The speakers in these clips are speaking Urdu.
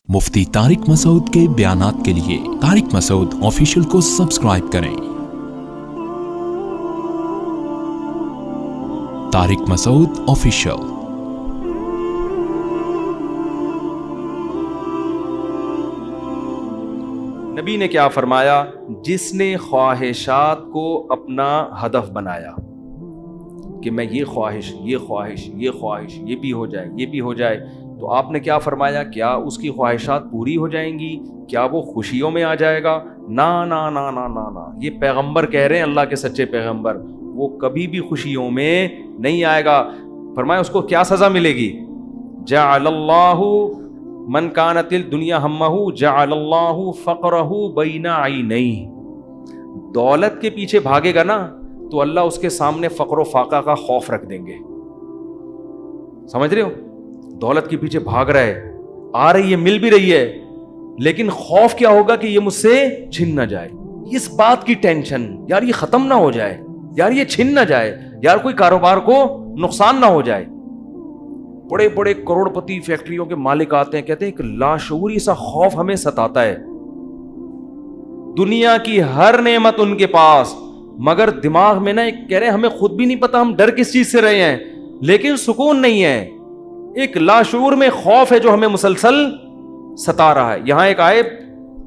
مفتی طارق مسعود کے بیانات کے لیے طارق مسعود آفیشیل کو سبسکرائب کریں۔ طارق مسعود آفیشیل۔ نبی نے کیا فرمایا؟ جس نے خواہشات کو اپنا ہدف بنایا کہ میں یہ خواہش یہ بھی ہو جائے، یہ بھی ہو جائے، تو آپ نے کیا فرمایا؟ کیا اس کی خواہشات پوری ہو جائیں گی؟ کیا وہ خوشیوں میں آ جائے گا؟ نا نا نا نا نا نا، یہ پیغمبر کہہ رہے ہیں، اللہ کے سچے پیغمبر، وہ کبھی بھی خوشیوں میں نہیں آئے گا۔ فرمایا اس کو کیا سزا ملے گی؟ جعل اللہ من کانت الدنیا ہمہ جعل اللہ فقرہ بین عینیہ، دولت کے پیچھے بھاگے گا نا تو اللہ اس کے سامنے فقر و فاقہ کا خوف رکھ دیں گے۔ سمجھ رہے ہو؟ دولت کے پیچھے بھاگ رہا ہے، آ رہی ہے، مل بھی رہی ہے، لیکن خوف کیا ہوگا کہ یہ مجھ سے چھن نہ جائے، اس بات کی ٹینشن، یار یہ ختم نہ ہو جائے، یار یہ چھن نہ جائے، یار کوئی کاروبار کو نقصان نہ ہو جائے۔ بڑے بڑے کروڑ پتی فیکٹریوں کے مالک آتے ہیں، کہتے ہیں ایک لاشعوری سا خوف ہمیں ستاتا ہے، دنیا کی ہر نعمت ان کے پاس، مگر دماغ میں نا ایک کہہ رہے ہمیں خود بھی نہیں پتا ہم ڈر کس چیز سے رہے ہیں، لیکن سکون نہیں ہے، ایک لاشعور میں خوف ہے جو ہمیں مسلسل ستا رہا ہے۔ یہاں ایک آئے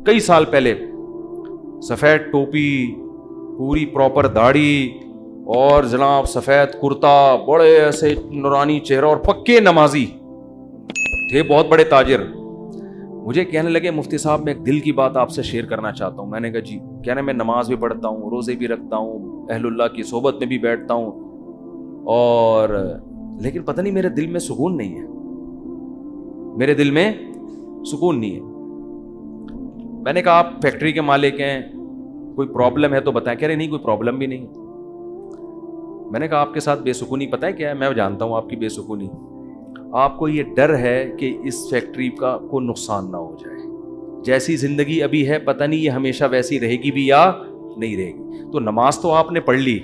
کئی سال پہلے، سفید ٹوپی، پوری پراپر داڑھی، اور جناب سفید کرتا، بڑے ایسے نورانی چہرہ اور پکے نمازی تھے، بہت بڑے تاجر۔ مجھے کہنے لگے مفتی صاحب میں ایک دل کی بات آپ سے شیئر کرنا چاہتا ہوں۔ میں نے کہا جی۔ کہنے میں نماز بھی پڑھتا ہوں، روزے بھی رکھتا ہوں، اہل اللہ کی صحبت میں بھی بیٹھتا ہوں، اور لیکن پتہ نہیں میرے دل میں سکون نہیں ہے، میرے دل میں سکون نہیں ہے۔ میں نے کہا آپ فیکٹری کے مالک ہیں، کوئی پرابلم ہے تو بتائیں۔ کہہ رہے نہیں کوئی پرابلم بھی نہیں۔ میں نے کہا آپ کے ساتھ بے سکونی پتہ ہے کیا ہے؟ میں جانتا ہوں آپ کی بے سکونی، آپ کو یہ ڈر ہے کہ اس فیکٹری کا کوئی نقصان نہ ہو جائے، جیسی زندگی ابھی ہے پتہ نہیں یہ ہمیشہ ویسی رہے گی بھی یا نہیں رہے گی۔ تو نماز تو آپ نے پڑھ لی،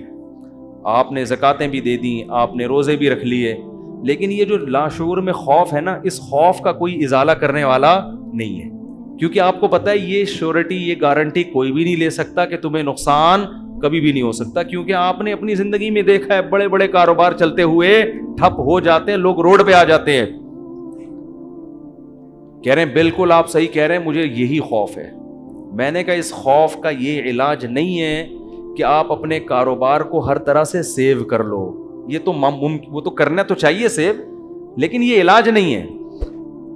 آپ نے زکاتیں بھی دے دیں، آپ نے روزے بھی رکھ لیے، لیکن یہ جو لاشعور میں خوف ہے نا، اس خوف کا کوئی ازالہ کرنے والا نہیں ہے، کیونکہ آپ کو پتہ ہے یہ شیورٹی، یہ گارنٹی کوئی بھی نہیں لے سکتا کہ تمہیں نقصان کبھی بھی نہیں ہو سکتا، کیونکہ آپ نے اپنی زندگی میں دیکھا ہے بڑے بڑے کاروبار چلتے ہوئے ٹھپ ہو جاتے ہیں، لوگ روڈ پہ آ جاتے ہیں۔ کہہ رہے ہیں بالکل آپ صحیح کہہ رہے ہیں، مجھے یہی خوف ہے۔ میں نے کہا اس خوف کا یہ علاج نہیں ہے کہ آپ اپنے کاروبار کو ہر طرح سے سیو کر لو، یہ تو وہ تو کرنا تو چاہیے سیو، لیکن یہ علاج نہیں ہے۔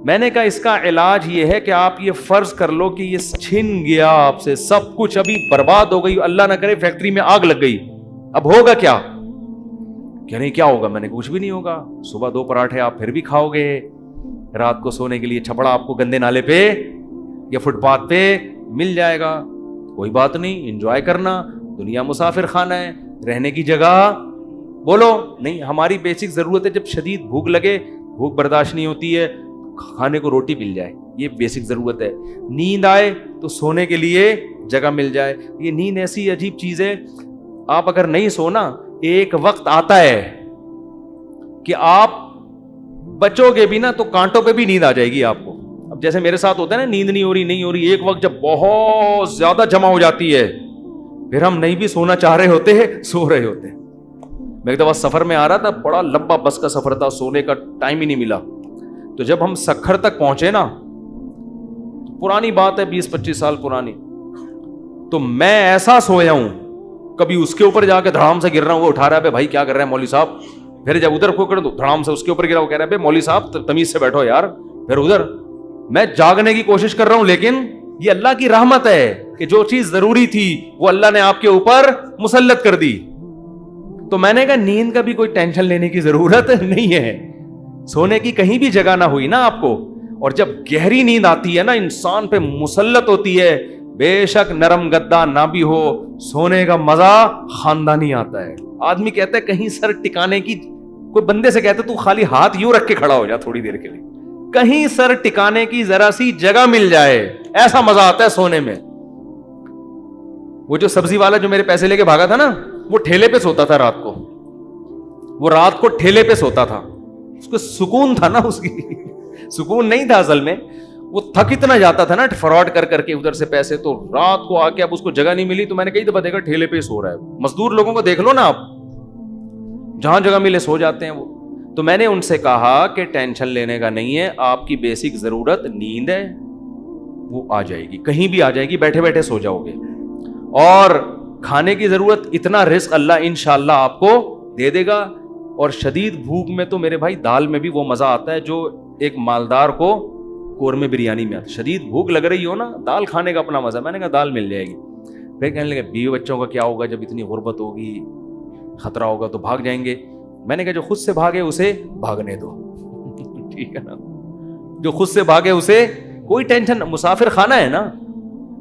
میں نے کہا اس کا علاج یہ ہے کہ آپ یہ فرض کر لو کہ یہ چھن گیا آپ سے سب کچھ، ابھی برباد ہو گئی، اللہ نہ کرے فیکٹری میں آگ لگ گئی، اب ہوگا کیا؟ کہہ رہے کیا ہوگا؟ میں نے کچھ بھی نہیں ہوگا، صبح 2 پراٹھے آپ پھر بھی کھاؤ گے، رات کو سونے کے لیے چھپڑا آپ کو گندے نالے پہ یا فٹ پاتھ پہ مل جائے گا، کوئی بات نہیں، انجوائے کرنا، دنیا مسافر خانہ ہے، رہنے کی جگہ بولو نہیں۔ ہماری بیسک ضرورت ہے، جب شدید بھوک لگے، بھوک برداشت نہیں ہوتی ہے، کھانے کو روٹی مل جائے، یہ بیسک ضرورت ہے۔ نیند آئے تو سونے کے لیے جگہ مل جائے۔ یہ نیند ایسی عجیب چیز ہے، آپ اگر نہیں سونا، ایک وقت آتا ہے کہ آپ بچو گے بھی نا تو کانٹوں پہ بھی نیند آ جائے گی آپ کو۔ اب جیسے میرے ساتھ ہوتا ہے نا، نیند نہیں ہو رہی، ایک وقت جب بہت زیادہ جمع ہو جاتی ہے، پھر ہم نہیں بھی سونا چاہ رہے ہوتے ہیں، سو رہے ہوتے ہیں۔ میں ایک دفعہ سفر میں آ رہا تھا، بڑا لمبا بس کا سفر تھا، سونے کا ٹائم ہی نہیں ملا، تو جب ہم سکھر تک پہنچے نا، پرانی بات ہے 20-25 سال پرانی، تو میں ایسا سویا ہوں، کبھی اس کے اوپر جا کے دھڑام سے گر رہا ہوں، وہ اٹھا رہا ہے بھائی کیا کر رہے ہیں مولوی صاحب، پھر جب ادھر کو کر دو دھڑام سے اس کے اوپر گرا، وہ کہہ رہا ہے مولوی صاحب تمیز سے بیٹھو یار، پھر ادھر میں جاگنے کی کوشش کر رہا ہوں، لیکن یہ اللہ کی رحمت ہے کہ جو چیز ضروری تھی وہ اللہ نے آپ کے اوپر مسلط کر دی۔ تو میں نے کہا نیند کا بھی کوئی ٹینشن لینے کی ضرورت نہیں ہے، سونے کی کہیں بھی جگہ نہ ہوئی نا آپ کو، اور جب گہری نیند آتی ہے نا، انسان پہ مسلط ہوتی ہے، بے شک نرم گدا نہ بھی ہو، سونے کا مزہ خاندانی آتا ہے۔ آدمی کہتا ہے کہیں سر ٹکانے کی، کوئی بندے سے کہتا ہے تو خالی ہاتھ یوں رکھ کے کھڑا ہو جا تھوڑی دیر کے لیے، کہیں سر ٹکانے کی ذرا سی جگہ مل جائے، ایسا مزہ آتا ہے سونے میں۔ وہ جو سبزی والا جو میرے پیسے لے کے بھاگا تھا نا، وہ ٹھیلے پہ سوتا تھا رات کو، وہ رات کو ٹھیلے پہ سوتا تھا، اس کو سکون تھا نا، اس کی سکون نہیں تھا اصل میں، وہ تھک اتنا جاتا تھا نا فراڈ کر کر کے ادھر سے پیسے, تو رات کو آ کے اب اس کو جگہ نہیں ملی تو میں نے کئی دفعہ دیکھا ٹھیلے پہ سو رہا ہے. مزدور لوگوں کو دیکھ لو نا آپ, جہاں جگہ ملے سو جاتے ہیں وہ. تو میں نے ان سے کہا کہ ٹینشن لینے کا نہیں ہے, آپ کی بیسک ضرورت نیند ہے, وہ آ جائے گی, کہیں بھی آ جائے گی, بیٹھے بیٹھے سو جاؤ گے. اور کھانے کی ضرورت, اتنا رزق اللہ انشاءاللہ آپ کو دے دے گا. اور شدید بھوک میں تو میرے بھائی دال میں بھی وہ مزہ آتا ہے جو ایک مالدار کو قورمے بریانی میں آتا ہے. شدید بھوک لگ رہی ہو نا, دال کھانے کا اپنا مزہ. میں نے کہا دال مل جائے گی. پھر کہنے لگے بیوی بچوں کا کیا ہوگا, جب اتنی غربت ہوگی, خطرہ ہوگا تو بھاگ جائیں گے. میں نے کہا جو خود سے بھاگے اسے بھاگنے دو, ٹھیک ہے نا, جو خود سے بھاگے اسے کوئی ٹینشن. مسافر خانہ ہے نا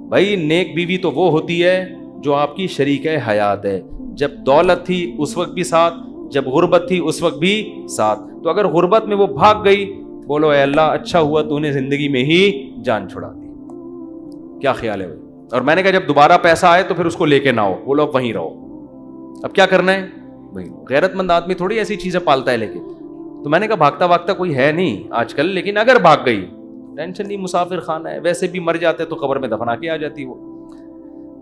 بھائی. نیک بیوی تو وہ ہوتی ہے جو آپ کی شریک حیات ہے. جب دولت تھی اس وقت بھی ساتھ, جب غربت تھی اس وقت بھی ساتھ. تو اگر غربت میں وہ بھاگ گئی, بولو اے اللہ اچھا ہوا تو نے زندگی میں ہی جان چھڑا دی. کیا خیال ہے بھائی؟ اور میں نے کہا جب دوبارہ پیسہ آئے تو پھر اس کو لے کے نہ ہو, بولو اب وہیں رہو. اب کیا کرنا ہے بھائی, غیرت مند آدمی تھوڑی ایسی چیزیں پالتا ہے لے کے. تو میں نے کہا بھاگتا بھاگتا کوئی ہے نہیں آج کل, لیکن اگر بھاگ گئی ٹینشن نہیں, مسافر خانہ ہے, ویسے بھی مر جاتے تو قبر میں دفنا کے آ جاتی وہ.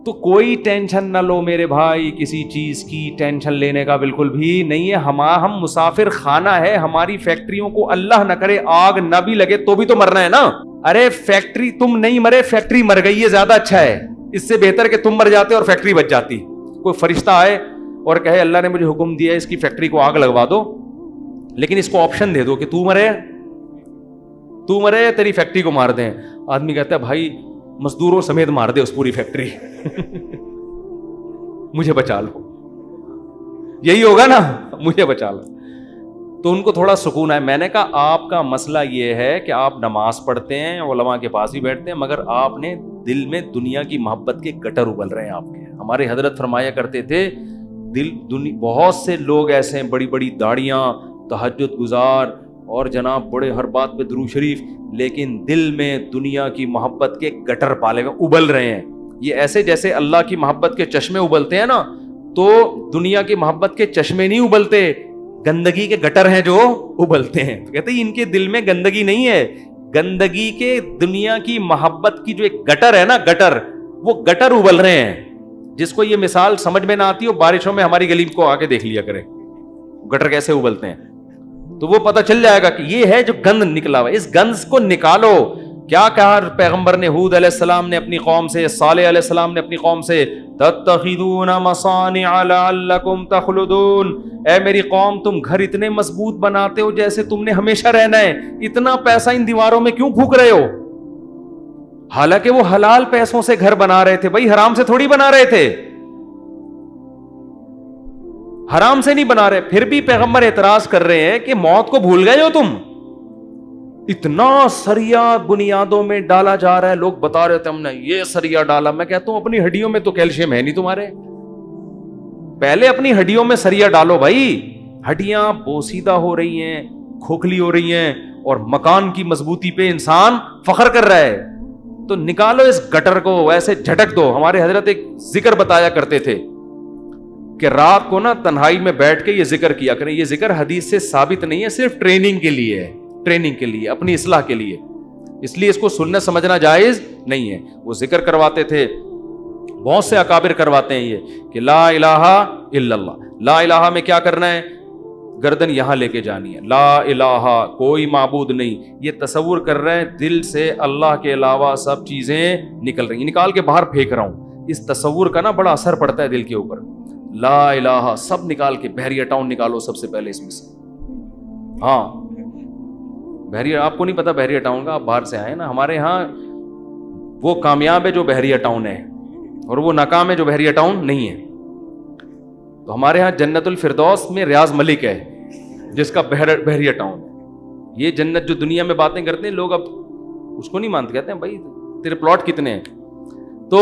تو کوئی ٹینشن نہ لو میرے بھائی, کسی چیز کی ٹینشن لینے کا بالکل بھی نہیں ہے. ہم مسافر خانہ ہے, ہماری فیکٹریوں کو اللہ نہ کرے آگ نہ بھی لگے تو بھی تو مرنا ہے نا. ارے فیکٹری تم نہیں مرے, فیکٹری مر گئی, یہ زیادہ اچھا ہے. اس سے بہتر کہ تم مر جاتے اور فیکٹری بچ جاتی. کوئی فرشتہ آئے اور کہے اللہ نے مجھے حکم دیا ہے اس کی فیکٹری کو آگ لگوا دو, لیکن اس کو آپشن دے دو کہ تو مرے یا تیری فیکٹری کو مار دیں. آدمی کہتا ہے بھائی مزدوروں سمیت مار دے اس پوری فیکٹری, مجھے بچا لو. یہی ہوگا نا, مجھے بچا لو. تو ان کو تھوڑا سکون ہے. میں نے کہا آپ کا مسئلہ یہ ہے کہ آپ نماز پڑھتے ہیں, علماء کے پاس بھی بیٹھتے ہیں, مگر آپ نے دل میں دنیا کی محبت کے گٹر ابل رہے ہیں آپ کے. ہمارے حضرت فرمایا کرتے تھے بہت سے لوگ ایسے ہیں, بڑی بڑی داڑیاں, تہجد گزار, اور جناب بڑے ہر بات پہ درود شریف, لیکن دل میں دنیا کی محبت کے گٹر پالے ہوئے ابل رہے ہیں. یہ ایسے جیسے اللہ کی محبت کے چشمے ابلتے ہیں نا, تو دنیا کی محبت کے چشمے نہیں ابلتے, گندگی کے گٹر ہیں جو ابلتے ہیں. تو کہتے ہیں ان کے دل میں گندگی نہیں ہے, گندگی کے دنیا کی محبت کی جو ایک گٹر ہے نا, گٹر, وہ گٹر ابل رہے ہیں. جس کو یہ مثال سمجھ میں نہ آتی ہو, بارشوں میں ہماری گلی کو آ کے دیکھ لیا کرے گٹر کیسے ابلتے ہیں, تو وہ پتہ چل جائے گا کہ یہ ہے جو گند نکلا ہوا ہے. اس گند کو نکالو. کیا کہا پیغمبر نے ہود علیہ السلام نے اپنی قوم سے, صالح علیہ السلام نے اپنی قوم سے, تتخذون مصانع لعلکم تخلدون, اے میری قوم تم گھر اتنے مضبوط بناتے ہو جیسے تم نے ہمیشہ رہنا ہے, اتنا پیسہ ان دیواروں میں کیوں پھونک رہے ہو؟ حالانکہ وہ حلال پیسوں سے گھر بنا رہے تھے بھائی, حرام سے تھوڑی بنا رہے تھے, حرام سے نہیں بنا رہے. پھر بھی پیغمبر اعتراض کر رہے ہیں کہ موت کو بھول گئے ہو تم, اتنا سریا بنیادوں میں ڈالا جا رہا ہے. لوگ بتا رہے تھے ہم نے یہ سریا ڈالا. میں کہتا ہوں اپنی ہڈیوں میں تو کیلشیم ہے نہیں تمہارے, پہلے اپنی ہڈیوں میں سریا ڈالو بھائی. ہڈیاں بوسیدہ ہو رہی ہیں, کھوکھلی ہو رہی ہیں, اور مکان کی مضبوطی پہ انسان فخر کر رہا ہے. تو نکالو اس گٹر کو, ایسے جھٹک دو. ہمارے حضرت ایک ذکر بتایا کرتے تھے کہ رات کو نا تنہائی میں بیٹھ کے یہ ذکر کیا کریں. یہ ذکر حدیث سے ثابت نہیں ہے, صرف ٹریننگ کے لیے ہے, ٹریننگ کے لیے, اپنی اصلاح کے لیے. اس لیے اس کو سننا سمجھنا جائز نہیں ہے. وہ ذکر کرواتے تھے, بہت سے اکابر کرواتے ہیں یہ کہ لا الہ الا اللہ. لا الہ میں کیا کرنا ہے؟ گردن یہاں لے کے جانی ہے. لا الہ, کوئی معبود نہیں. یہ تصور کر رہے ہیں دل سے اللہ کے علاوہ سب چیزیں نکل رہی ہیں, نکال کے باہر پھینک رہا ہوں. اس تصور کا نا بڑا اثر پڑتا ہے دل کے اوپر. لا الہ سب نکال کے, بحریہ ٹاؤن نکالو سب سے پہلے اس میں سے. ہاں بحریہ, آپ کو نہیں پتا بحریہ ٹاؤن کا, آپ باہر سے آئے نا. ہمارے ہاں وہ کامیاب ہے جو بحریہ ٹاؤن ہے, اور وہ ناکام ہے جو بحریہ ٹاؤن نہیں ہے. تو ہمارے ہاں جنت الفردوس میں ریاض ملک ہے جس کا بحریہ ٹاؤن ہے. یہ جنت جو دنیا میں باتیں کرتے ہیں لوگ, اب اس کو نہیں مانتے, کہتے ہیں بھائی تیرے پلاٹ کتنے ہیں. تو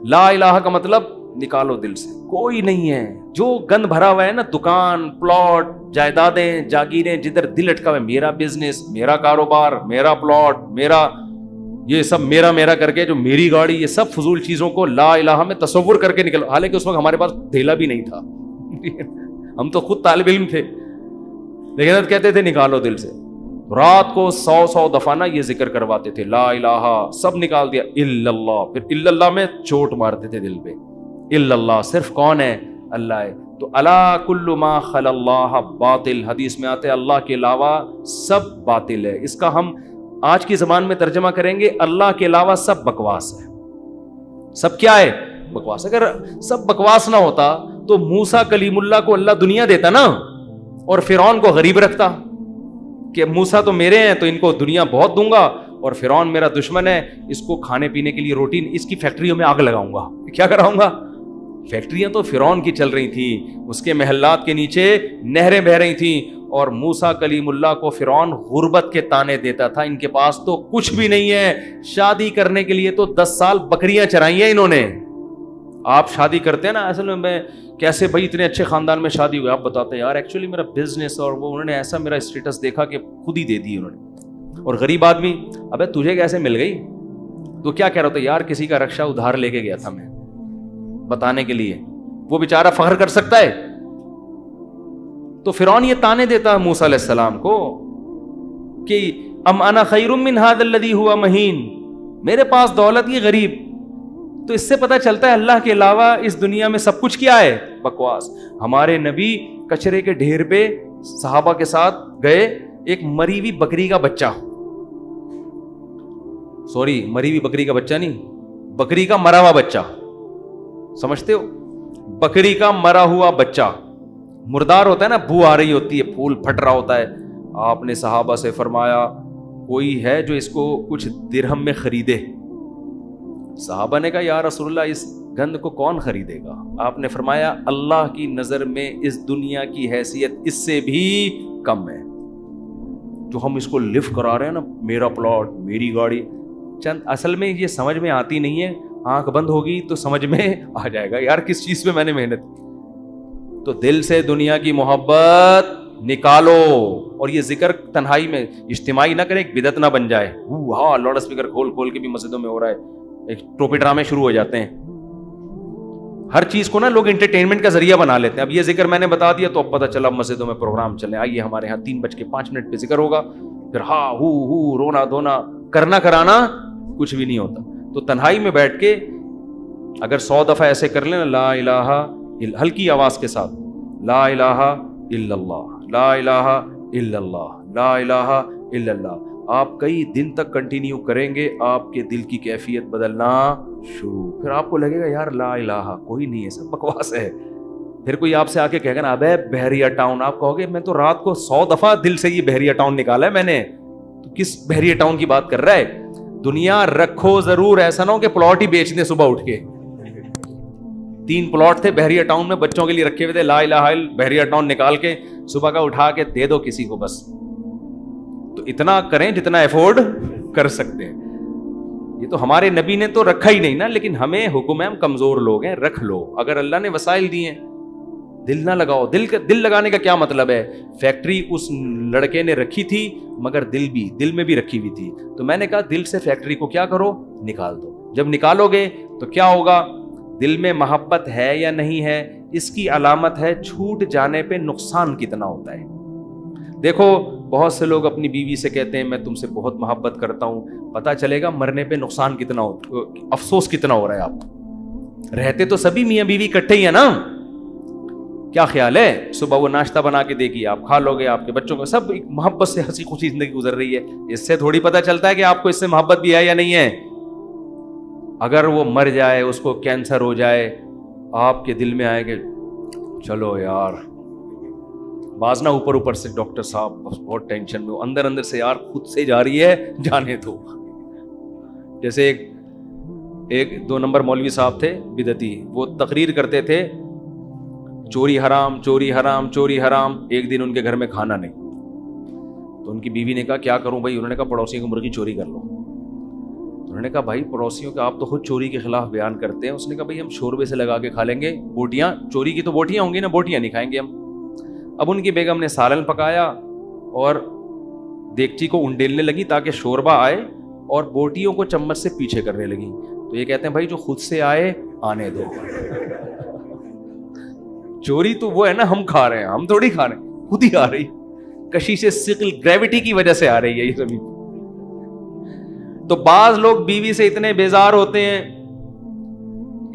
لا الہ کا مطلب نکالو دل سے, کوئی نہیں ہے. جو گند بھرا ہوا ہے نا, دکان, پلاٹ, جائیدادیں, جاگیریں, جدھر دل اٹکا ہوا ہے, میرا بزنس, میرا کاروبار, میرا پلاٹ, میرا یہ سب میرا کر کے, جو میری گاڑی, یہ سب فضول چیزوں کو لا الہ میں تصور کر کے نکلو. حالانکہ اس وقت ہمارے پاس دھیلا بھی نہیں تھا, ہم تو خود طالب علم تھے, لیکن کہتے تھے نکالو دل سے. رات کو 100 دفعہ نا یہ ذکر کرواتے تھے، لا الہ، سب نکال دیا، الا اللہ، پھر الا اللہ میں چوٹ مارتے تھے دل پہ، الا اللہ، صرف کون ہے؟ اللہ ہے۔ تو الا کل ما خلا اللہ باطل، حدیث میں آتے اللہ کے علاوہ سب باطل ہے۔ اس کا ہم آج کی زبان میں ترجمہ کریں گے، اللہ کے علاوہ سب بکواس ہے۔ سب کیا ہے؟ بکواس۔ اگر سب بکواس نہ ہوتا تو موسیٰ کلیم اللہ کو اللہ دنیا دیتا نا، اور فرعون کو غریب رکھتا کہ موسیٰ تو میرے ہیں تو ان کو دنیا بہت دوں گا، اور فرعون میرا دشمن ہے، اس کو کھانے پینے کے لیے روٹی، اس کی فیکٹریوں میں آگ لگاؤں گا۔ کیا کراؤں گا؟ فیکٹریاں تو فرعون کی چل رہی تھیں، اس کے محلات کے نیچے نہریں بہہ رہی تھیں، اور موسیٰ کلیم اللہ کو فرعون غربت کے طعنے دیتا تھا، ان کے پاس تو کچھ بھی نہیں ہے، شادی کرنے کے لیے تو 10 سال بکریاں چرائی ہیں انہوں نے۔ آپ شادی کرتے ہیں نا، اصل میں کیسے بھائی اتنے اچھے خاندان میں شادی ہوئی؟ آپ بتاتے ہیں یار ایکچولی میرا بزنس، اور وہ انہوں نے ایسا میرا اسٹیٹس دیکھا کہ خود ہی دے دی انہوں نے۔ اور غریب آدمی، ابے تجھے کیسے مل گئی؟ تو کیا کہہ رہا تھا؟ یار کسی کا رکشہ ادھار لے کے گیا تھا میں بتانے کے لیے، وہ بیچارہ فخر کر سکتا ہے؟ تو فرعون یہ تانے دیتا ہے موسیٰ علیہ السلام کو کہ ام انا خیر من ھذا الذی ھوا مہین، میرے پاس دولت یہ غریب۔ تو اس سے پتہ چلتا ہے اللہ کے علاوہ اس دنیا میں سب کچھ کیا ہے؟ بکواس۔ ہمارے نبی کچرے کے ڈھیر پہ صحابہ کے ساتھ گئے، ایک مری ہوئی بکری کا بچہ، سوری مری ہوئی بکری کا بچہ نہیں، بکری کا مرا ہوا بچہ، سمجھتے ہو؟ بکری کا مرا ہوا بچہ، مردار ہوتا ہے نا، بو آ رہی ہوتی ہے، پھول پھٹ رہا ہوتا ہے۔ آپ نے صحابہ سے فرمایا کوئی ہے جو اس کو کچھ درہم میں خریدے؟ صحابہ نے کہا یا رسول اللہ اس گند کو کون خریدے گا؟ آپ نے فرمایا اللہ کی نظر میں اس دنیا کی حیثیت اس سے بھی کم ہے۔ جو ہم اس کو لفٹ کرا رہے ہیں نا، میرا پلاٹ، میری گاڑی، چند اصل میں یہ سمجھ میں آتی نہیں ہے، آنکھ بند ہوگی تو سمجھ میں آ جائے گا یار کس چیز پہ میں نے محنت کی۔ تو دل سے دنیا کی محبت نکالو، اور یہ ذکر تنہائی میں اجتماعی نہ کریں، ایک بدعت نہ بن جائے۔ ہاں لاؤڈ اسپیکر کھول کے بھی مسجدوں میں ہو رہا ہے، ایک ٹوپی ڈرامے شروع ہو جاتے ہیں، ہر چیز کو نا لوگ انٹرٹینمنٹ کا ذریعہ بنا لیتے ہیں۔ اب یہ ذکر میں نے بتا دیا تو اب پتہ چلا مسجدوں میں پروگرام چلے، آئیے ہمارے ہاں 3:05 پہ ذکر ہوگا، پھر ہاں ہو رونا دھونا کرنا کرانا کچھ بھی نہیں ہوتا۔ تو تنہائی میں بیٹھ کے اگر 100 دفعہ ایسے کر لیں، لا الہ، ہلکی آواز کے ساتھ، لا الہ الا اللہ، لا الہ الا اللہ، لا الہ الا اللہ، آپ کئی دن تک کنٹینیو کریں گے، آپ کے دل کی کیفیت بدلنا شروع، پھر آپ کو لگے گا یار لا الہ کوئی نہیں ہے، سب بکواس ہے۔ پھر کوئی آپ سے آ کے کہے گا نا ابے بحریہ ٹاؤن، آپ کہو گے میں تو رات کو 100 دفعہ دل سے یہ بحریہ ٹاؤن نکالا ہے میں نے، تو کس بحریہ ٹاؤن کی بات کر رہا ہے؟ دنیا رکھو ضرور، ایسا نہ ہو کہ پلاٹ ہی بیچ دیں صبح اٹھ کے۔ 3 پلاٹ تھے بحریہ ٹاؤن میں بچوں کے لیے رکھے ہوئے تھے، لا الہ الا بحریہ ٹاؤن نکال کے صبح کا اٹھا کے دے دو کسی کو بس۔ تو اتنا کریں جتنا افورڈ کر سکتے ہیں۔ یہ تو ہمارے نبی نے تو رکھا ہی نہیں نا، لیکن ہمیں حکم ہے، ہم کمزور لوگ ہیں، رکھ لو اگر اللہ نے وسائل دیے ہیں۔ دل نہ لگاؤ، دل لگانے کا کیا مطلب ہے؟ فیکٹری اس لڑکے نے رکھی تھی مگر دل میں بھی رکھی ہوئی تھی، تو میں نے کہا دل سے فیکٹری کو کیا کرو؟ نکال دو۔ جب نکالو گے تو کیا ہوگا؟ دل میں محبت ہے یا نہیں ہے، اس کی علامت ہے چھوٹ جانے پہ نقصان کتنا ہوتا ہے۔ دیکھو بہت سے لوگ اپنی بیوی سے کہتے ہیں میں تم سے بہت محبت کرتا ہوں، پتہ چلے گا مرنے پہ نقصان کتنا ہوتا، افسوس کتنا ہو رہا ہے آپ۔ رہتے تو سبھی میاں بیوی اکٹھے ہی ہیں نا، کیا خیال ہے؟ صبح وہ ناشتہ بنا کے دے گی، آپ کھا لو گے، آپ کے بچوں کو سب محبت سے ہنسی خوشی زندگی گزر رہی ہے۔ اس سے تھوڑی پتہ چلتا ہے کہ آپ کو اس سے محبت بھی ہے یا نہیں ہے۔ اگر وہ مر جائے، اس کو کینسر ہو جائے، آپ کے دل میں آئے کہ چلو یار، بعض نہ اوپر سے ڈاکٹر صاحب بہت ٹینشن میں، اندر سے یار خود سے جا رہی ہے، جانے دو۔ جیسے ایک 2 نمبر مولوی صاحب تھے بدعتی، وہ تقریر کرتے تھے چوری حرام، چوری حرام، چوری حرام۔ ایک دن ان کے گھر میں کھانا نہیں، تو ان کی بیوی نے کہا کیا کروں بھائی؟ انہوں نے کہا پڑوسیوں کی مرغی چوری کر لو۔ انہوں نے کہا بھائی پڑوسیوں کے آپ تو خود چوری کے خلاف بیان کرتے ہیں۔ اس نے کہا بھائی ہم شوربے سے لگا کے کھا لیں گے، بوٹیاں چوری کی تو بوٹیاں ہوں گی نا، بوٹیاں نہیں کھائیں گے ہم۔ اب ان کی بیگم نے سالن پکایا اور دیگچی کو انڈیلنے لگی تاکہ شوربہ آئے، اور بوٹیوں کو چمچ سے پیچھے کرنے لگی۔ تو یہ کہتے ہیں بھائی جو خود سے آئے آنے دو۔ چوری تو وہ ہے نا ہم کھا رہے ہیں، ہم تھوڑی کھا رہے ہیں، خود ہی آ رہی۔ کشش ثقل گریوٹی کی وجہ سے آ رہی ہے یہ زمین. تو بعض لوگ بیوی سے اتنے بیزار ہوتے ہیں,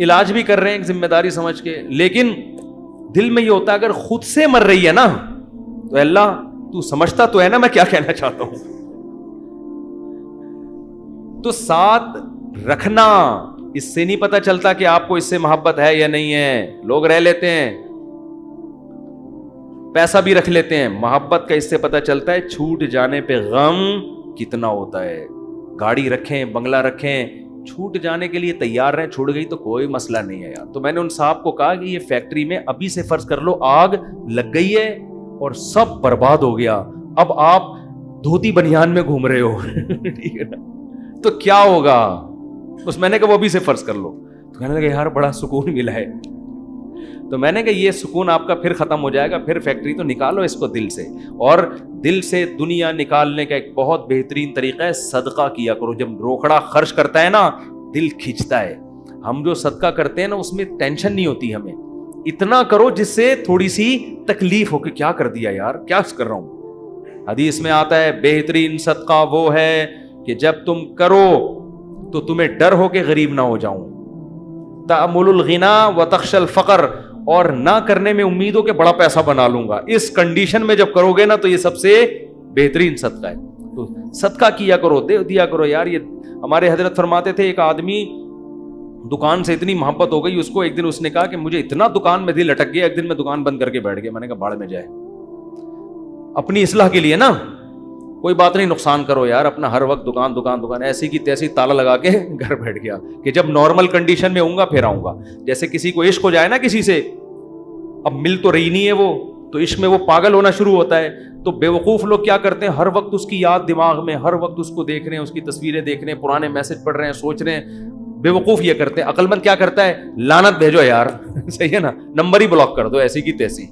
علاج بھی کر رہے ہیں ایک ذمہ داری سمجھ کے, لیکن دل میں یہ ہوتا ہے اگر خود سے مر رہی ہے نا تو اللہ تو سمجھتا تو ہے نا میں کیا کہنا چاہتا ہوں. تو ساتھ رکھنا, اس سے نہیں پتا چلتا کہ آپ کو اس سے محبت ہے یا نہیں ہے. لوگ رہ لیتے ہیں, پیسہ بھی رکھ لیتے ہیں, محبت کا اس سے پتا چلتا ہے چھوٹ جانے پہ غم کتنا ہوتا ہے. گاڑی رکھیں, بنگلہ رکھیں, چھوٹ جانے کے لیے تیار رہیں, چھوٹ گئی تو کوئی مسئلہ نہیں ہے یار. تو میں نے ان صاحب کو کہا کہ یہ فیکٹری میں ابھی سے فرض کر لو آگ لگ گئی ہے اور سب برباد ہو گیا, اب آپ دھوتی بنیان میں گھوم رہے ہو ٹھیک ہے نا, تو کیا ہوگا. اس میں نے کہا وہ ابھی سے فرض کر لو. تو کہنے لگا یار بڑا سکون ملا ہے. تو میں نے کہا یہ سکون آپ کا پھر ختم ہو جائے گا, پھر فیکٹری تو نکالو اس کو دل سے. اور دل سے دنیا نکالنے کا ایک بہت بہترین طریقہ ہے صدقہ کیا کرو. جب روکڑا خرچ کرتا ہے نا دل کھنچتا ہے. ہم جو صدقہ کرتے ہیں نا اس میں ٹینشن نہیں ہوتی ہمیں, اتنا کرو جس سے تھوڑی سی تکلیف ہو کہ کیا کر دیا یار, کیا کر رہا ہوں. حدیث میں آتا ہے بہترین صدقہ وہ ہے کہ جب تم کرو تو تمہیں ڈر ہو کہ غریب نہ ہو جاؤں. تأمل الغنا وتخشى الفقر, اور نہ کرنے میں امید ہو کہ بڑا پیسہ بنا لوں گا. اس کنڈیشن میں جب کرو گے نا تو یہ سب سے بہترین صدقہ ہے. تو صدقہ کیا کرو, دے دیا کرو یار. یہ ہمارے حضرت فرماتے تھے ایک آدمی دکان سے اتنی محبت ہو گئی اس کو, ایک دن اس نے کہا کہ مجھے اتنا دکان میں دل اٹک گیا, ایک دن میں دکان بند کر کے بیٹھ گیا. میں نے کہا بھاڑ میں جائے, اپنی اصلاح کے لیے نا, کوئی بات نہیں نقصان کرو یار اپنا, ہر وقت دکان دکان دکان ایسی کی تیسی تالا لگا کے گھر بیٹھ گیا کہ جب نارمل کنڈیشن میں ہوں گا پھر آؤں گا. جیسے کسی کو عشق ہو جائے نا کسی سے, اب مل تو رہی نہیں ہے وہ, تو عشق میں وہ پاگل ہونا شروع ہوتا ہے. تو بے وقوف لوگ کیا کرتے ہیں, ہر وقت اس کی یاد دماغ میں, ہر وقت اس کو دیکھ رہے ہیں, اس کی تصویریں دیکھ رہے ہیں, پرانے میسج پڑھ رہے ہیں, سوچ رہے ہیں. بے وقوف یہ کرتے ہیں. عقل مند کیا کرتا ہے, لعنت بھیجو یار صحیح ہے نا, نمبر ہی بلاک کر دو ایسی کی تیسی.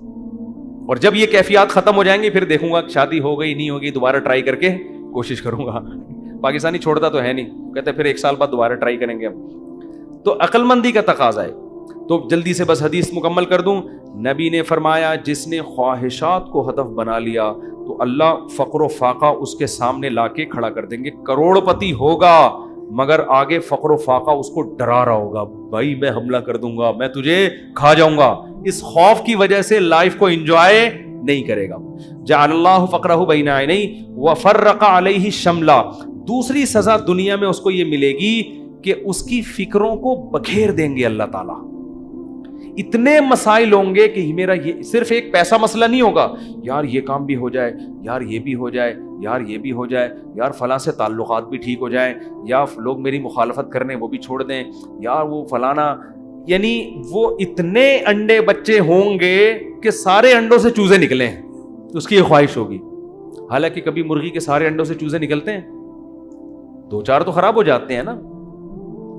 اور جب یہ کیفیات ختم ہو جائیں گی پھر دیکھوں گا شادی ہو گئی نہیں ہوگی, دوبارہ ٹرائی کر کے کوشش کروں گا. پاکستانی چھوڑتا تو ہے نہیں, کہتے پھر 1 سال بعد دوبارہ ٹرائی کریں گے ہم. تو عقل مندی کا تقاضا ہے. تو جلدی سے بس حدیث مکمل کر دوں. نبی نے فرمایا جس نے خواہشات کو ہدف بنا لیا تو اللہ فقر و فاقہ اس کے سامنے لا کے کھڑا کر دیں گے. کروڑ پتی ہوگا مگر آگے فقر و فاقہ اس کو ڈرا رہا ہوگا, بھائی میں حملہ کر دوں گا, میں تجھے کھا جاؤں گا. اس خوف کی وجہ سے لائف کو انجوائے نہیں کرے گا. جعل اللہ فقرہ بین عینیہ وفرق علیہ شملہ. دوسری سزا دنیا میں اس کو یہ ملے گی کہ اس کی فکروں کو بکھیر دیں گے اللہ تعالیٰ. اتنے مسائل ہوں گے کہ میرا یہ صرف ایک پیسہ مسئلہ نہیں ہوگا, یار یہ کام بھی ہو جائے, یار یہ بھی ہو جائے, یار یہ بھی ہو جائے, یار فلاں سے تعلقات بھی ٹھیک ہو جائیں, یا لوگ میری مخالفت کرنے وہ بھی چھوڑ دیں, یار وہ فلانا. یعنی وہ اتنے انڈے بچے ہوں گے کہ سارے انڈوں سے چوزے نکلیں, اس کی یہ خواہش ہوگی. حالانکہ کبھی مرغی کے سارے انڈوں سے چوزے نکلتے ہیں, 2-4 تو خراب ہو جاتے ہیں نا.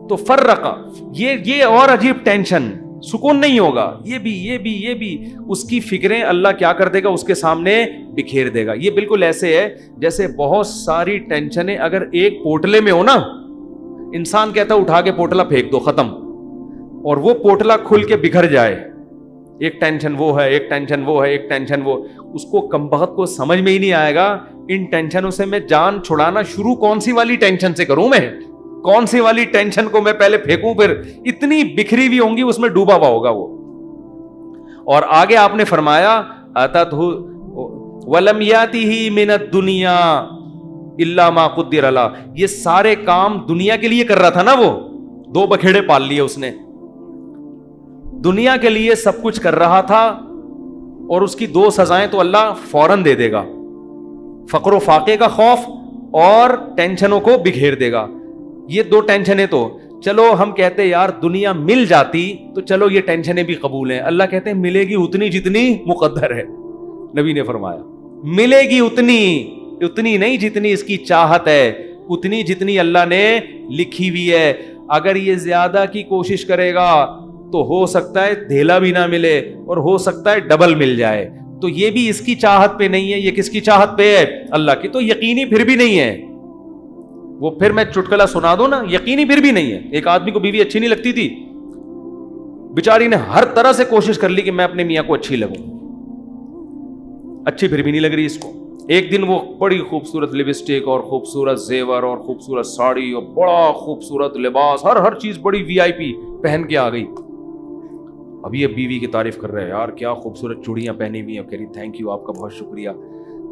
تو فرقہ یہ اور عجیب ٹینشن, سکون نہیں ہوگا. یہ بھی اس کی فکریں اللہ کیا کر دے گا, اس کے سامنے بکھیر دے گا. یہ بالکل ایسے ہے جیسے بہت ساری ٹینشنیں اگر ایک پوٹلے میں ہو نا, انسان کہتا ہے اٹھا کے پوٹلا پھینک دو ختم, اور وہ پوٹلا کھل کے بکھر جائے. ایک ٹینشن وہ ہے, ایک ٹینشن وہ ہے, ایک ٹینشن وہ, اس کو کمبخت کو سمجھ میں ہی نہیں آئے گا ان ٹینشنوں سے میں جان چھڑانا شروع کون سی والی ٹینشن سے کروں, میں کون سی والی ٹینشن کو میں پہلے پھینکوں, پھر اتنی بکھری ہوئی ہوں گی اس میں ڈوبا ہوا ہوگا وہ. اور آگے آپ نے فرمایا اتتہ ولم یاتہ من الدنیا الا ما قدر له. یہ سارے کام دنیا کے لیے کر رہا تھا نا, وہ 2 بکھیڑے پال لیے اس نے, دنیا کے لیے سب کچھ کر رہا تھا, اور اس کی 2 سزائیں تو اللہ فوراً دے دے گا, فقر و فاقے کا خوف اور ٹینشنوں کو بکھیر دے گا. یہ 2 ٹینشنیں تو چلو ہم کہتے یار دنیا مل جاتی تو چلو یہ ٹینشنیں بھی قبول ہیں. اللہ کہتے ہیں ملے گی اتنی جتنی مقدر ہے. نبی نے فرمایا ملے گی اتنی نہیں جتنی اس کی چاہت ہے, اتنی جتنی اللہ نے لکھی ہوئی ہے. اگر یہ زیادہ کی کوشش کرے گا تو ہو سکتا ہے دھیلا بھی نہ ملے, اور ہو سکتا ہے ڈبل مل جائے. تو یہ بھی اس کی چاہت پہ نہیں ہے, یہ کس کی چاہت پہ ہے, اللہ کی. تو یقینی پھر بھی نہیں ہے وہ, پھر میں چٹکلا سنا دوں نا, یقینی پھر بھی نہیں ہے. ایک آدمی کو بیوی اچھی نہیں لگتی تھی, بیچاری نے ہر طرح سے کوشش کر لی کہ میں اپنے میاں کو اچھی لگوں, اچھی پھر بھی نہیں لگ رہی اس کو. ایک دن وہ بڑی خوبصورت لپسٹک اور خوبصورت زیور اور خوبصورت ساڑی اور بڑا خوبصورت لباس، ہر چیز بڑی وی آئی پی پہن کے آ گئی. اب یہ بیوی کی تعریف کر رہے ہیں، یار کیا خوبصورت چوڑیاں پہنی ہوئی ہیں. کہہ رہی تھینک یو، آپ کا بہت شکریہ.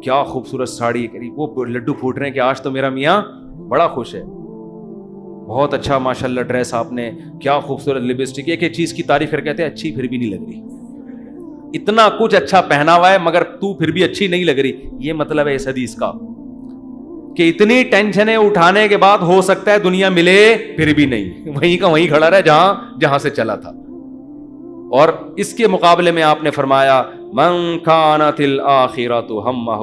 کیا خوبصورت ساڑی. کہہ رہی وہ لڈو پھوٹ رہے ہیں کہ آج تو میرا میاں بڑا خوش ہے. بہت اچھا ماشاءاللہ ڈریس آپ نے، کیا خوبصورت لپسٹک. ایک چیز کی تعریف کر کہتے ہیں اچھی پھر بھی نہیں لگ رہی. اتنا کچھ اچھا پہنا ہوا ہے مگر تو پھر بھی اچھی نہیں لگ رہی. یہ مطلب ہے اس حدیث کا کہ اتنی ٹینشنیں اٹھانے کے بعد ہو سکتا ہے دنیا ملے پھر بھی نہیں، وہیں کا وہیں کھڑا رہے جہاں سے چلا تھا. اور اس کے مقابلے میں آپ نے فرمایا من کانت الآخرۃ ہمہ،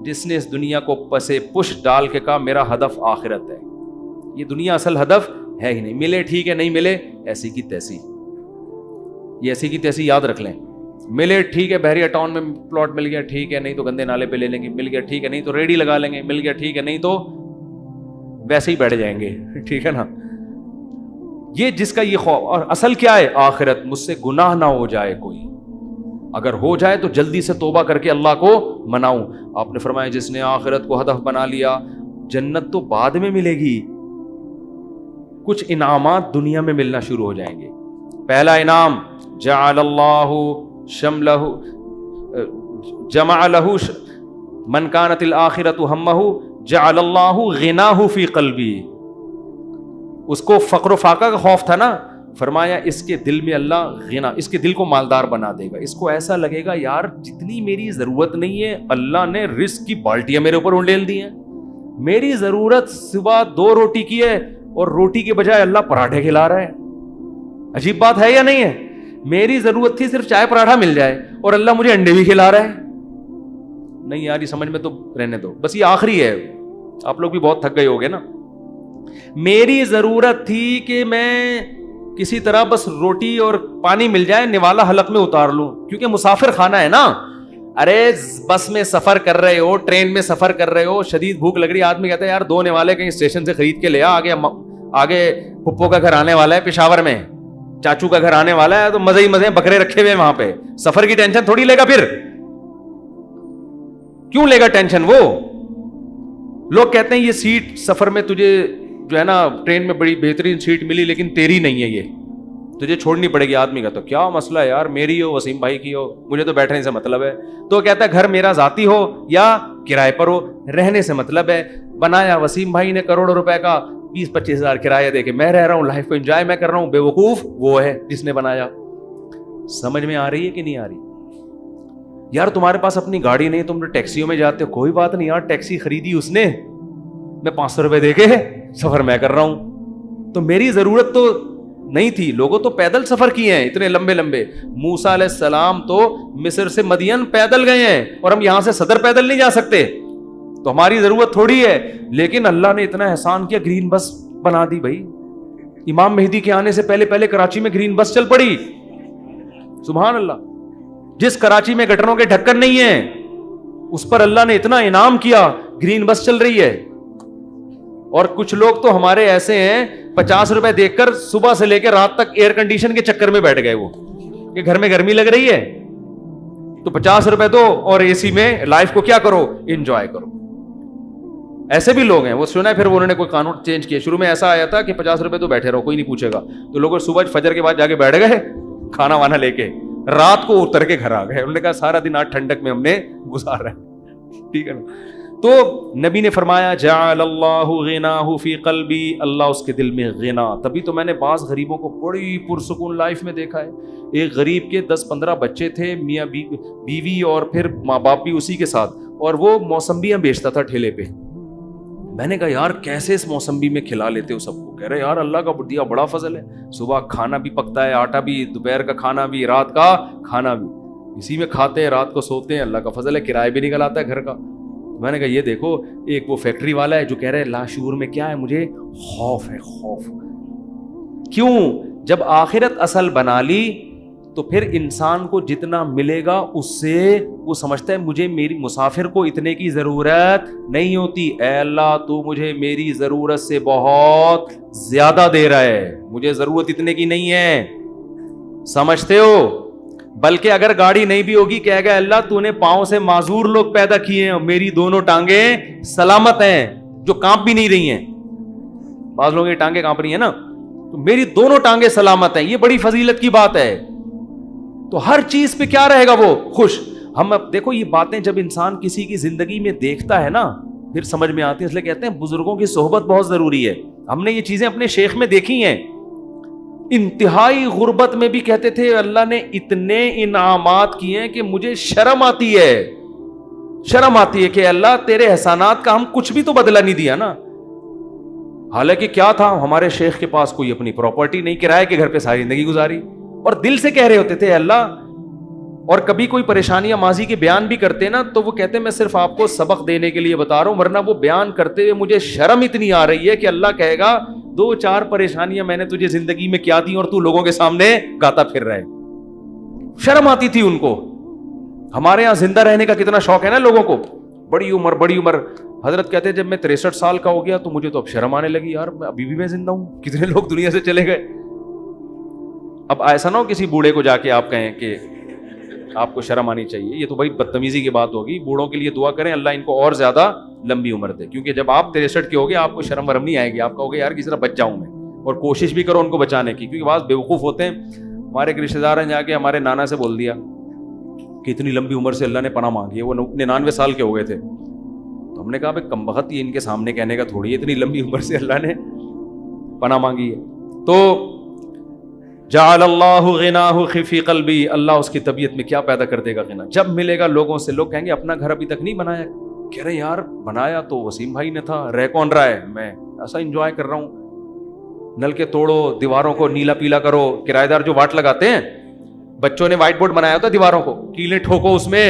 جس نے اس دنیا کو پسے پش ڈال کے کہا میرا ہدف آخرت ہے. یہ دنیا اصل ہدف ہے ہی نہیں. ملے ٹھیک ہے، نہیں ملے ایسی کی تیسی. یہ ایسی کی تیسی یاد رکھ لیں. ملے ٹھیک ہے، بحریہ ٹاؤن میں پلاٹ مل گیا ٹھیک ہے، نہیں تو گندے نالے پہ لے لیں گے. مل گیا ٹھیک ہے، نہیں تو ریڈی لگا لیں گے. مل گیا ٹھیک ہے، نہیں تو ویسے ہی بیٹھ جائیں گے. ٹھیک ہے نا. یہ جس کا یہ خوف، اور اصل کیا ہے آخرت. مجھ سے گناہ نہ ہو جائے کوئی، اگر ہو جائے تو جلدی سے توبہ کر کے اللہ کو مناؤں. آپ نے فرمایا جس نے آخرت کو ہدف بنا لیا، جنت تو بعد میں ملے گی، کچھ انعامات دنیا میں ملنا شروع ہو جائیں گے. پہلا انعام جعل اللہ شملہ جمع لہ من کانت الآخرۃ ہمہ جعل اللہ غناہ فی قلبی. اس کو فقر و فاقہ کا خوف تھا نا، فرمایا اس کے دل میں اللہ غنا، اس کے دل کو مالدار بنا دے گا. اس کو ایسا لگے گا یار جتنی میری ضرورت نہیں ہے اللہ نے رزق کی بالٹیاں میرے اوپر انڈیل دی ہیں. میری ضرورت صبح 2 روٹی کی ہے اور روٹی کے بجائے اللہ پراٹھے کھلا رہا ہے. عجیب بات ہے یا نہیں ہے؟ میری ضرورت تھی صرف چائے پراٹھا مل جائے اور اللہ مجھے انڈے بھی کھلا رہا ہے. نہیں یار یہ سمجھ میں تو رہنے دو، بس یہ آخری ہے. آپ لوگ بھی بہت تھک گئے ہوگے نا. میری ضرورت تھی کہ میں کسی طرح بس روٹی اور پانی مل جائے نوالا حلق میں اتار لوں، کیونکہ مسافر خانہ ہے نا. ارے بس میں سفر کر رہے ہو، ٹرین میں سفر کر رہے ہو، شدید بھوک لگ رہی، آدمی کہتا ہے یار 2 نوالے کہیں اسٹیشن سے خرید کے لے آگے پھپھو کا گھر آنے والا ہے پشاور میں، چاچو کا گھر آنے والا ہے، تو مزے ہی مزے بکرے رکھے ہوئے وہاں پہ. سفر کی ٹینشن تھوڑی لے گا، پھر کیوں لے گا ٹینشن؟ وہ لوگ کہتے ہیں یہ سیٹ سفر میں تجھے جو ہے نا ٹرین میں بڑی بہترین سیٹ ملی لیکن تیری نہیں ہے، یہ تجھے چھوڑنی پڑے گی. آدمی کا تو کیا مسئلہ ہے یار، میری ہو وسیم بھائی کی ہو، مجھے تو بیٹھنے سے مطلب ہے. تو کہتا ہے گھر میرا ذاتی ہو یا کرائے پر ہو، رہنے سے مطلب ہے. بنایا وسیم بھائی نے کروڑوں روپے کا، 20-25 ہزار کرایہ دے کے میں رہ رہا ہوں، لائف کو انجوائے میں کر رہا ہوں. بے وقوف وہ ہے جس نے بنایا. سمجھ میں آ رہی ہے کہ نہیں آ رہی؟ یار تمہارے پاس اپنی گاڑی نہیں، تم ٹیکسیوں میں جاتے ہو، کوئی بات نہیں یار، ٹیکسی خریدی اس نے، میں 500 روپے دے کے سفر میں کر رہا ہوں. تو میری ضرورت تو نہیں تھی. لوگوں تو پیدل سفر کیے ہیں اتنے لمبے لمبے. موسیٰ علیہ السلام تو مصر سے مدین پیدل گئے ہیں، اور ہم یہاں سے صدر پیدل نہیں جا سکتے. تو ہماری ضرورت تھوڑی ہے، لیکن اللہ نے اتنا احسان کیا، گرین بس بنا دی بھائی. امام مہدی کے آنے سے پہلے کراچی میں گرین بس چل پڑی. سبحان اللہ. جس کراچی میں گٹروں کے ڈھکن نہیں ہیں اس پر اللہ نے اتنا انعام کیا، گرین بس چل رہی ہے. اور کچھ لوگ تو ہمارے ایسے ہیں 50 روپے دیکھ کر صبح سے لے کے رات تک ایئر کنڈیشن کے چکر میں بیٹھ گئے، وہ کہ گھر میں گرمی لگ رہی ہے تو 50 روپے دو اور اے سی میں لائف کو کیا کرو، انجوائے کرو. ایسے بھی لوگ ہیں. وہ سنا ہے پھر انہوں نے کوئی قانون چینج کیا. شروع میں ایسا آیا تھا کہ 50 روپے تو بیٹھے رہو کوئی نہیں پوچھے گا، تو لوگ صبح فجر کے بعد جا کے بیٹھ گئے کھانا وانا لے کے، رات کو اتر کے گھر آ گئے. انہوں نے کہا سارا دن آج ٹھنڈک میں ہم نے گزارا ہے. ٹھیک ہے نا. تو نبی نے فرمایا جعل اللہ غناہ فی قلبی، اللہ اس کے دل میں غنا. تبھی تو میں نے بعض غریبوں کو بڑی پرسکون لائف میں دیکھا ہے. ایک غریب کے 10-15 بچے تھے، میاں بیوی اور پھر ماں باپ بھی اسی کے ساتھ، اور وہ موسمبیاں بیچتا تھا ٹھیلے پہ. میں نے کہا یار کیسے اس موسمبی میں کھلا لیتے ہو سب کو؟ کہہ رہے یار اللہ کا دیا بڑا فضل ہے، صبح کھانا بھی پکتا ہے، آٹا بھی، دوپہر کا کھانا بھی، رات کا کھانا بھی، اسی میں کھاتے ہیں، رات کو سوتے ہیں. اللہ کا فضل ہے، کرایہ بھی نکل آتا ہے گھر کا. میں نے کہا یہ دیکھو، ایک وہ فیکٹری والا ہے جو کہہ رہے لاشعور میں کیا ہے، مجھے خوف ہے. خوف کیوں؟ جب آخرت اصل بنا لی تو پھر انسان کو جتنا ملے گا اس سے وہ سمجھتا ہے مجھے میری مسافر کو اتنے کی ضرورت نہیں ہوتی. اے اللہ تو مجھے میری ضرورت سے بہت زیادہ دے رہا ہے، مجھے ضرورت اتنے کی نہیں ہے. سمجھتے ہو؟ بلکہ اگر گاڑی نہیں بھی ہوگی کہے گا اللہ تو نے پاؤں سے معذور لوگ پیدا کیے ہیں، میری دونوں ٹانگیں سلامت ہیں جو کانپ بھی نہیں رہی ہیں. بعض لوگوں کی ٹانگیں کانپ رہی ہیں نا، تو میری دونوں ٹانگیں سلامت ہیں. یہ بڑی فضیلت کی بات ہے. تو ہر چیز پہ کیا رہے گا وہ خوش. ہم اب دیکھو یہ باتیں جب انسان کسی کی زندگی میں دیکھتا ہے نا پھر سمجھ میں آتی ہے. اس لیے کہتے ہیں بزرگوں کی صحبت بہت ضروری ہے. ہم نے یہ چیزیں اپنے شیخ میں دیکھی ہیں. انتہائی غربت میں بھی کہتے تھے اللہ نے اتنے انعامات کیے ہیں کہ مجھے شرم آتی ہے کہ اللہ تیرے احسانات کا ہم کچھ بھی تو بدلہ نہیں دیا نا. حالانکہ کیا تھا، ہمارے شیخ کے پاس کوئی اپنی پراپرٹی نہیں، کرائے کے گھر پہ ساری زندگی گزاری، اور دل سے کہہ رہے ہوتے تھے اللہ. اور کبھی کوئی پریشانیاں ماضی کے بیان بھی کرتے نا تو وہ کہتے میں صرف آپ کو سبق دینے کے لیے بتا رہا ہوں، ورنہ وہ بیان کرتے ہوئے مجھے شرم اتنی آ رہی ہے کہ اللہ کہے گا 2-4 پریشانیاں میں نے تجھے زندگی میں کیا دی اور تو لوگوں کے سامنے گاتا پھر رہا ہے. شرم آتی تھی ان کو. ہمارے یہاں زندہ رہنے کا کتنا شوق ہے نا لوگوں کو، بڑی عمر. حضرت کہتے ہیں جب میں 63 سال کا ہو گیا تو مجھے تو اب شرم آنے لگی، یار ابھی بھی میں زندہ ہوں، کتنے لوگ دنیا سے چلے گئے. اب ایسا نہ ہو کسی بوڑھے کو جا کے آپ کہیں کہ آپ کو شرم آنی چاہیے، یہ تو بھائی بدتمیزی کی بات ہوگی. بوڑھوں کے لیے دعا کریں اللہ ان کو اور زیادہ لمبی عمر دے، کیونکہ جب آپ 63 کے ہوگے آپ کو شرم ورم نہیں آئے گی. آپ کہوگے یار کس طرح بچ جاؤں میں، اور کوشش بھی کرو ان کو بچانے کی. کیونکہ بعض بیوقوف ہوتے ہیں. ہمارے ایک رشتے دار ہیں جا کے ہمارے نانا سے بول دیا کہ اتنی لمبی عمر سے اللہ نے پناہ مانگی ہے. وہ 99 سال کے ہو گئے تھے. تو ہم نے کہا بھائی کم بخت یہ ان کے سامنے کہنے کا تھوڑی ہے اتنی لمبی عمر سے اللہ نے پناہ مانگی ہے. تو جعل اللہ غناہ فی قلبی، اللہ اس کی طبیعت میں کیا پیدا کر دے گا غنا. جب ملے گا لوگوں سے لوگ کہیں گے اپنا گھر ابھی تک نہیں بنایا. کہہ رہے یار بنایا تو وسیم بھائی نے تھا، رہ کون رہا ہے، میں ایسا انجوائے کر رہا ہوں. نل کے توڑو، دیواروں کو نیلا پیلا کرو. کرایہ دار جو واٹ لگاتے ہیں، بچوں نے وائٹ بورڈ بنایا ہوتا ہے دیواروں کو، کیلیں ٹھوکو اس میں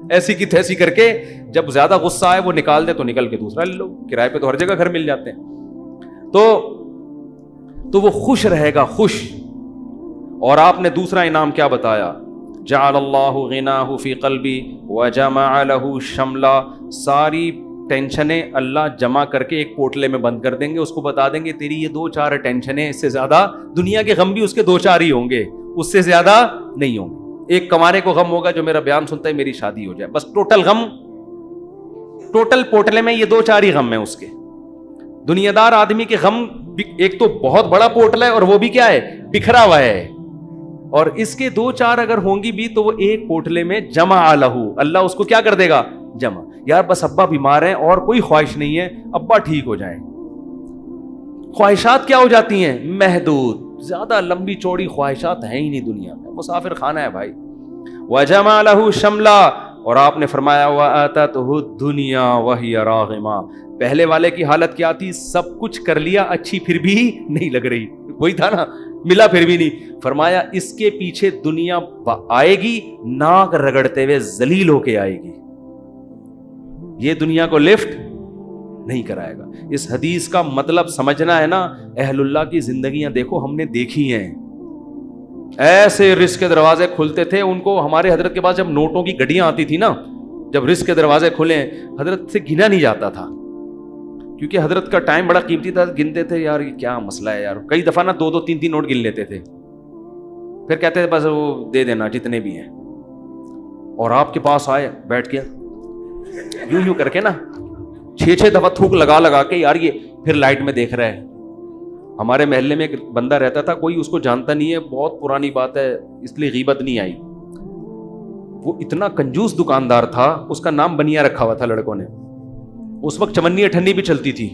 ایسی کی تیسی کر کے. جب زیادہ غصہ آئے وہ نکال دے تو نکل کے دوسرا لے لو. کرائے پہ تو ہر جگہ گھر مل جاتے ہیں. تو وہ خوش رہے گا، خوش. اور آپ نے دوسرا انعام کیا بتایا، جعل اللہ غناہ فی قلبی وجمع له شملا. ساری ٹینشنیں اللہ جمع کر کے ایک پوٹلے میں بند کر دیں گے. اس کو بتا دیں گے تیری یہ 2-4 ٹینشنیں، اس سے زیادہ دنیا کے غم بھی اس کے 2-4 ہی ہوں گے، اس سے زیادہ نہیں ہوں گے. ایک کمانے کو غم ہوگا جو میرا بیان سنتا ہے میری شادی ہو جائے، بس ٹوٹل غم، ٹوٹل پوٹلے میں یہ 2-4 ہی غم ہیں اس کے. دنیا دار آدمی کے غم ایک تو بہت بڑا پورٹل ہے اور وہ بھی کیا ہے، بکھرا ہوا ہے. اور اس کے 2-4 اگر ہوں گی بھی تو وہ ایک پورٹلے میں جمع لہو، اللہ اس کو کیا کر دے گا، جمع. یار بس ابا بیمار ہیں اور کوئی خواہش نہیں ہے، ابا ٹھیک ہو جائیں. خواہشات کیا ہو جاتی ہیں، محدود. زیادہ لمبی چوڑی خواہشات ہیں ہی نہیں دنیا میں، مسافر خانہ ہے بھائی. وجمع لہو شملا. اور آپ نے فرمایا وآتتہ الدنیا وہی راغمہ. پہلے والے کی حالت کیا تھی، سب کچھ کر لیا، اچھی پھر بھی نہیں لگ رہی. وہی تھا نا، ملا پھر بھی نہیں. فرمایا اس کے پیچھے دنیا آئے گی، ناک رگڑتے ہوئے ذلیل ہو کے آئے گی. یہ دنیا کو لفٹ نہیں کرائے گا. اس حدیث کا مطلب سمجھنا ہے نا. اہل اللہ کی زندگیاں دیکھو، ہم نے دیکھی ہیں. ایسے رزق کے دروازے کھلتے تھے ان کو. ہمارے حضرت کے پاس جب نوٹوں کی گڈیاں آتی تھی نا، جب رزق کے دروازے کھلے، حضرت سے گنا نہیں جاتا تھا، کیونکہ حضرت کا ٹائم بڑا قیمتی تھا. گنتے تھے یار یہ کیا مسئلہ ہے یار. کئی دفعہ نا 2-2, 3-3 نوٹ گن لیتے تھے، پھر کہتے تھے بس وہ دے دینا جتنے بھی ہیں. اور آپ کے پاس آئے، بیٹھ کے یوں کر کے نا 6 دفعہ تھوک لگا کے، یار یہ پھر لائٹ میں دیکھ رہا ہے. ہمارے محلے میں ایک بندہ رہتا تھا، کوئی اس کو جانتا نہیں ہے، بہت پرانی بات ہے اس لیے غیبت نہیں آئی. وہ اتنا کنجوس دکاندار تھا، اس کا نام بنیا رکھا ہوا تھا لڑکوں نے. اس وقت چمنی اٹھنی بھی چلتی تھی.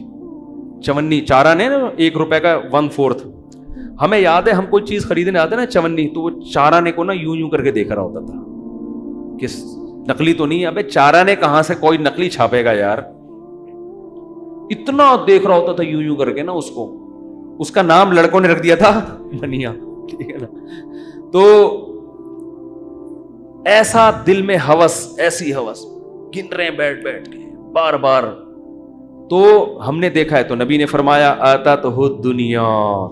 چمنی چارہ نے 1 روپے کا 1/4. ہمیں یاد ہے ہم کوئی چیز خریدنے آتے نا چمنی، تو وہ چارہ نے کو نا یوں کر کے دیکھ رہا ہوتا تھا کہ نقلی تو نہیں ہے. ابے چارہ نے کہاں سے کوئی نقلی چھاپے گا یار. اتنا دیکھ رہا ہوتا تھا یوں کر کے نا اس کو. اس کا نام لڑکوں نے رکھ دیا تھا بنیا. ٹھیک ہے نا. تو ایسا دل میں ہوس، ایسی ہوس، گن رہے ہیں بیٹھ کے بار بار. تو ہم نے دیکھا ہے، تو نبی نے فرمایا آتتہ الدنیا،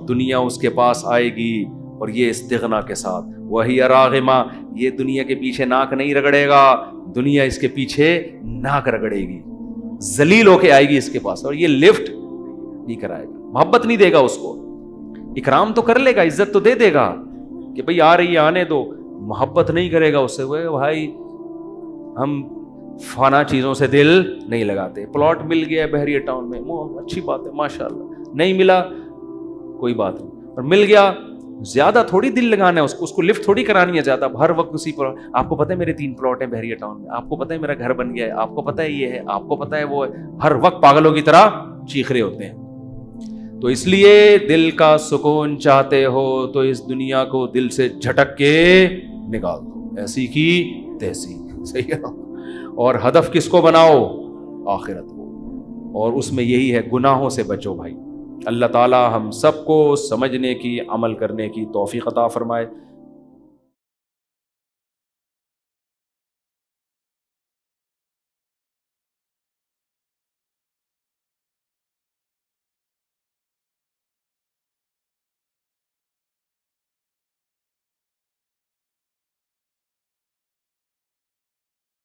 دنیا اس کے پاس آئے گی، اور یہ استغنا کے ساتھ. وہی راغمہ، یہ دنیا کے پیچھے ناک نہیں رگڑے گا، دنیا اس کے پیچھے ناک رگڑے گی، ذلیل ہو کے آئے گی اس کے پاس. اور یہ لفٹ نہیں کرائے گا، محبت نہیں دے گا اس کو. اکرام تو کر لے گا، عزت تو دے گا کہ بھئی آ رہی ہے آنے دو. محبت نہیں کرے گا اس سے، وہ بھائی ہم فنا چیزوں سے دل نہیں لگاتے. پلاٹ مل گیا بحریہ ٹاؤن میں، اچھی بات ہے ماشاءاللہ. نہیں ملا کوئی بات نہیں، اور مل گیا زیادہ تھوڑی دل لگانا ہے اس کو لفٹ تھوڑی کرانی ہے زیادہ. ہر وقت اسی پر آپ کو پتہ ہے میرے 3 پلاٹ ہیں بحریہ ٹاؤن میں، آپ کو پتہ ہے میرا گھر بن گیا ہے، آپ کو پتہ ہے یہ ہے، آپ کو پتہ ہے وہ ہے، ہر وقت پاگلوں کی طرح چیخ رہے ہوتے ہیں. تو اس لیے دل کا سکون چاہتے ہو تو اس دنیا کو دل سے جھٹک کے نکال دو، ایسی کی تیسی. صحیح ہے نا؟ اور ہدف کس کو بناؤ؟ آخرت کو. اور اس میں یہی ہے گناہوں سے بچو بھائی. اللہ تعالی ہم سب کو سمجھنے کی، عمل کرنے کی توفیق عطا فرمائے.